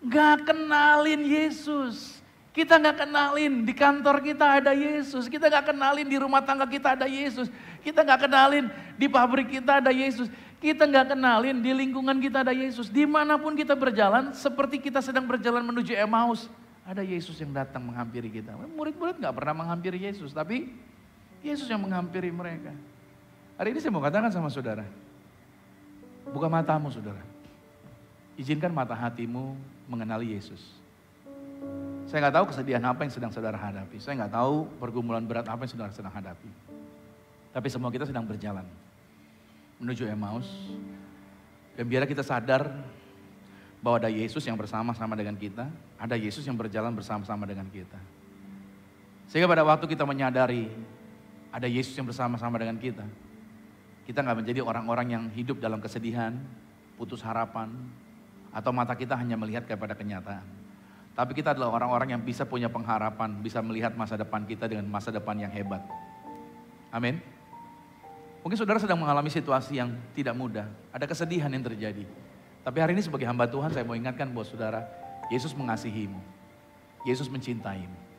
Gak kenalin Yesus. Kita gak kenalin di kantor kita ada Yesus. Kita gak kenalin di rumah tangga kita ada Yesus. Kita gak kenalin di pabrik kita ada Yesus. Kita gak kenalin di lingkungan kita ada Yesus. Dimanapun kita berjalan, seperti kita sedang berjalan menuju Emmaus. Ada Yesus yang datang menghampiri kita. Murid-murid gak pernah menghampiri Yesus, tapi Yesus yang menghampiri mereka. Hari ini saya mau katakan sama saudara. Buka matamu saudara. Izinkan mata hatimu mengenali Yesus. Saya gak tahu kesedihan apa yang sedang saudara hadapi. Saya gak tahu pergumulan berat apa yang saudara sedang hadapi. Tapi semua kita sedang berjalan menuju Emmaus. Dan biar kita sadar bahwa ada Yesus yang bersama-sama dengan kita. Ada Yesus yang berjalan bersama-sama dengan kita. Sehingga pada waktu kita menyadari ada Yesus yang bersama-sama dengan kita. Kita gak menjadi orang-orang yang hidup dalam kesedihan, putus harapan. Atau mata kita hanya melihat kepada kenyataan. Tapi kita adalah orang-orang yang bisa punya pengharapan, bisa melihat masa depan kita dengan masa depan yang hebat. Amin. Mungkin saudara sedang mengalami situasi yang tidak mudah. Ada kesedihan yang terjadi. Tapi hari ini sebagai hamba Tuhan saya mau ingatkan buat saudara, Yesus mengasihimu. Yesus mencintaimu.